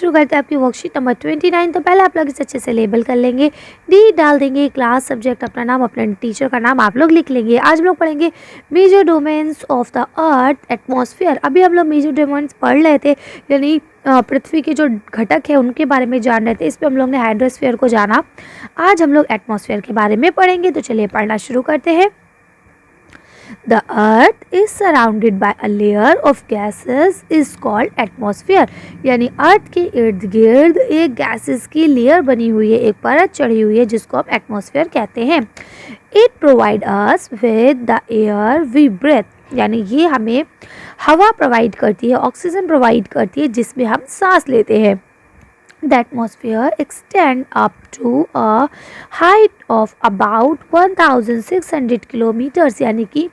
शुरू करते हैं आपकी वर्कशीट नंबर 29। तो पहले आप लोग इसे अच्छे से लेबल कर लेंगे, डी डाल देंगे, क्लास, सब्जेक्ट, अपना नाम, अपने टीचर का नाम आप लोग लिख लेंगे। आज हम लोग पढ़ेंगे major domains of the earth atmosphere. अभी हम लोग मेजर डोमेन्स पढ़ रहे थे, यानी पृथ्वी के जो घटक है उनके बारे में जान रहे थे। इस पर हम लोग ने हाइड्रोस्फीयर को जाना। आज हम लोग एटमॉस्फेयर के बारे में पढ़ेंगे, तो चलिए पढ़ना शुरू करते हैं। The earth is surrounded by a layer of gases is called atmosphere। यानी अर्थ के इर्द गिर्द एक गैसेस की लेयर बनी हुई है, एक परत चढ़ी हुई है जिसको हम एटमॉस्फेयर कहते हैं। It provide us with the air we breathe। यानी ये हमें हवा प्रोवाइड करती है, ऑक्सीजन प्रोवाइड करती है जिसमें हम सांस लेते हैं। The atmosphere extend up to a height of about 1600 kilometers। यानी कि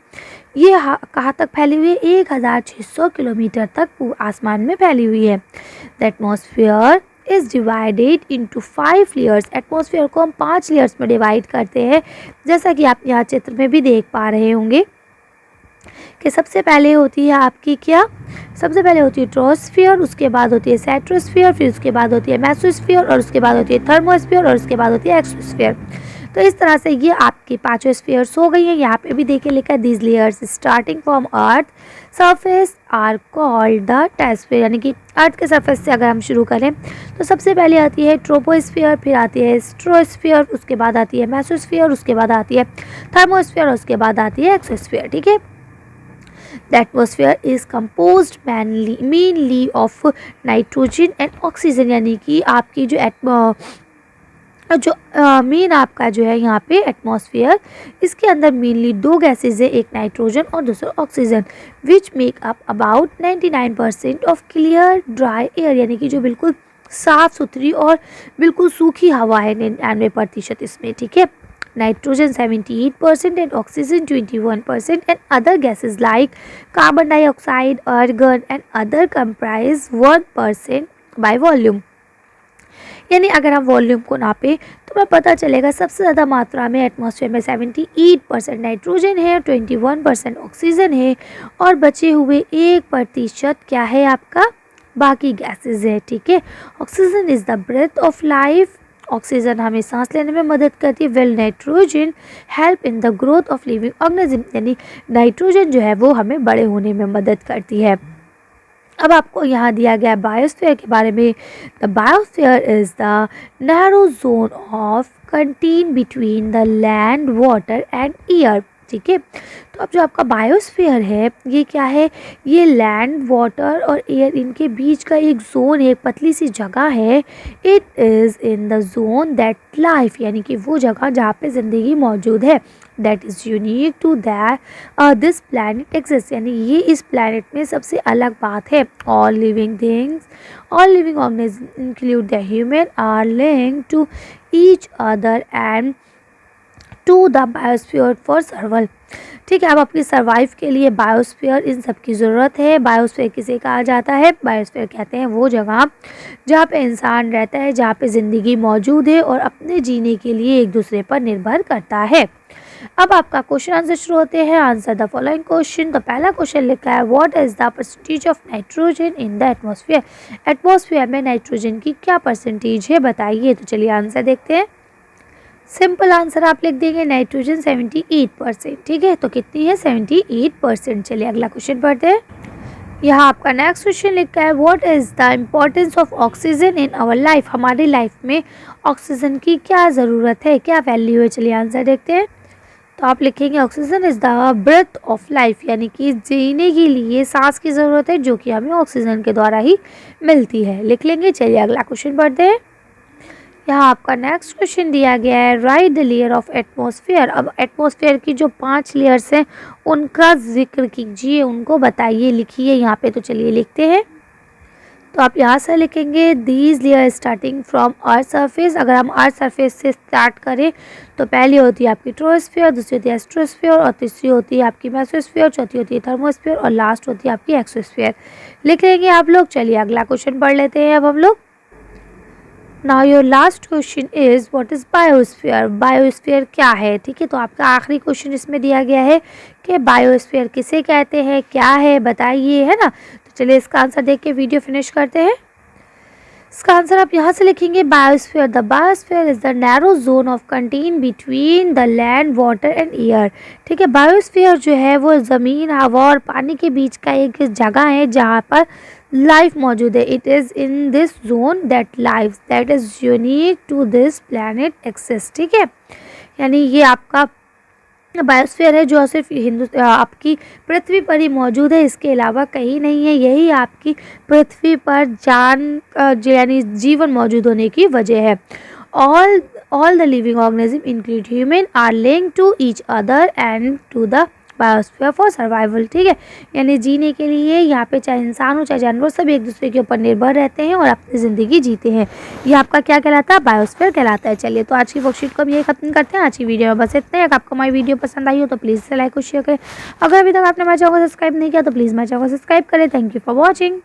ये कहाँ तक फैली हुई है, 1600 किलोमीटर तक आसमान में फैली हुई है। The atmosphere is divided into 5 layers। Atmosphere को हम 5 लेयर्स में डिवाइड करते हैं, जैसा कि आप यहाँ चित्र में भी देख पा रहे होंगे कि सबसे पहले होती है आपकी क्या, सबसे पहले होती है ट्रोस्फियर, उसके बाद होती है स्ट्रेटोस्फियर, फिर उसके बाद होती है मेसोस्फियर, और उसके बाद होती है थर्मोस्फियर, और उसके बाद होती है एक्सोस्फियर। तो इस तरह से ये आपकी 5 स्फीयर्स हो गई हैं। यहाँ पे भी देखिए लिखा है these layers starting from earth surface are called the troposphere. यानी कि अर्थ के सरफेस से अगर हम शुरू करें तो सबसे पहले आती है ट्रोपोस्फियर, फिर आती है स्ट्रोस्फियर, उसके बाद आती है मेसोस्फियर, उसके बाद आती है थर्मोस्फियर, और उसके बाद आती है एक्सोस्फियर। ठीक है। The atmosphere is composed mainly of nitrogen and oxygen। यानी कि आपकी जो मेन आपका जो है यहाँ पे एटमॉस्फेयर, इसके अंदर मेनली 2 गैसेज है, एक नाइट्रोजन और दूसरा oxygen, which make up about 99% of clear dry air. यानी कि जो बिल्कुल साफ़ सुथरी और बिल्कुल सूखी हवा है 99% इसमें। ठीक है। Nitrogen 78% and oxygen 21%, and other gases like carbon dioxide, argon and other comprise 1% by volume। यानी अगर हम वॉल्यूम को नापें तो हमें पता चलेगा सबसे ज़्यादा मात्रा में एटमॉस्फेयर में 78% नाइट्रोजन है, 21% ऑक्सीजन है, और बचे हुए 1% क्या है आपका, बाकी गैसेज है। ठीक है। Oxygen is the breath of life. Oxygen हमें सांस लेने में मदद करती है। Well nitrogen help in the growth of living organism. यानी नाइट्रोजन जो है वो हमें बड़े होने में मदद करती है। अब आपको यहाँ दिया गया बायोस्फीयर के बारे में। The biosphere is the narrow zone of contain between the land, water and air. ठीक है। तो अब जो आपका बायोस्फीयर है ये क्या है, ये लैंड, वाटर और एयर इनके बीच का एक जोन है, एक पतली सी जगह है। It is in the zone that life, यानी कि वो जगह जहाँ पे ज़िंदगी मौजूद है। That is unique to that this planet exist. यानी ये इस प्लानट में सबसे अलग बात है। All living things, all living organism include the human are linked to each other and to the biosphere for survival. ठीक है। अब आपकी सर्वाइव के लिए बायोस्फीयर इन सब की ज़रूरत है। बायोस्फीयर किसे कहा जाता है, बायोस्फीयर कहते हैं वो जगह जहाँ पे इंसान रहता है, जहाँ पे ज़िंदगी मौजूद है और अपने जीने के लिए एक दूसरे पर निर्भर करता है। अब आपका क्वेश्चन आंसर शुरू होते हैं। Answer the following question. तो पहला क्वेश्चन लिखा है what is the percentage of nitrogen in the atmosphere. Atmosphere में नाइट्रोजन की क्या परसेंटेज है बताइए। तो चलिए आंसर देखते हैं। सिंपल आंसर आप लिख देंगे नाइट्रोजन 78%। ठीक है। तो कितनी है, 78%। चलिए अगला क्वेश्चन पढ़ते हैं। यहाँ आपका नेक्स्ट क्वेश्चन लिखा है what is the importance of oxygen in our life. हमारी लाइफ में ऑक्सीजन की क्या ज़रूरत है, क्या वैल्यू है। चलिए आंसर देखते हैं। तो आप लिखेंगे oxygen is the breath of life. यानी कि जीने के लिए सांस की ज़रूरत है जो कि हमें ऑक्सीजन के द्वारा ही मिलती है, लिख लेंगे। चलिए अगला क्वेश्चन पढ़ते हैं। यहाँ आपका नेक्स्ट क्वेश्चन दिया गया है right the layer of atmosphere. अब एटमॉस्फेयर की जो 5 लेयर्स हैं उनका जिक्र कीजिए, उनको बताइए, लिखिए यहाँ पे। तो चलिए लिखते हैं। तो आप यहाँ से लिखेंगे these layer starting from earth surface. अगर हम अर्थ सरफेस से स्टार्ट करें तो पहली होती है आपकी ट्रोस्फियर, दूसरी होती है स्ट्रोस्फियर, और तीसरी होती है आपकी मेसोस्फियर, चौथी होती है थर्मोस्फियर, और लास्ट होती है आपकी एक्सोस्फियर। लिख लेंगे आप लोग। चलिए अगला क्वेश्चन पढ़ लेते हैं अब हम लोग। Now your last question is what is biosphere. Biosphere क्या है। ठीक है। तो आपका आखिरी क्वेश्चन इसमें दिया गया है कि बायोस्फीयर किसे कहते हैं, क्या है बताइए, है ना। तो चलिए इसका आंसर देख के वीडियो फिनिश करते हैं। इसका आंसर आप यहाँ से लिखेंगे biosphere. The biosphere is the narrow zone of contain between the land water and air. ठीक है, बायोस्फीयर जो है वो ज़मीन, हवा और पानी के बीच का एक जगह है जहाँ पर लाइफ मौजूद है। It is in this zone that life that is unique to this planet exist. ठीक है, यानी ये आपका बायोस्फीयर है जो सिर्फ आपकी पृथ्वी पर ही मौजूद है, इसके अलावा कहीं नहीं है। यही आपकी पृथ्वी पर यानी जीवन मौजूद होने की वजह है। All the living organism include human are linked to each other and to the biosphere for survival. ठीक है, यानी जीने के लिए यहाँ पे चाहे इंसान हो चाहे जानवर, सब एक दूसरे के ऊपर निर्भर रहते हैं और अपनी ज़िंदगी जीते हैं। ये आपका क्या कहलाता है? बायोस्फीयर कहलाता है। चलिए, तो आज की वर्कशीट को हम यही खत्म करते हैं। आज की वीडियो में बस इतना ही। अगर आपको हमारी वीडियो पसंद आई हो तो प्लीज़ इसे लाइक और शेयर करें। अगर अभी तक आपने हमारे चैनल को सब्सक्राइब नहीं किया तो प्लीज़ हमारे चैनल को सब्सक्राइब करें। Thank you for watching.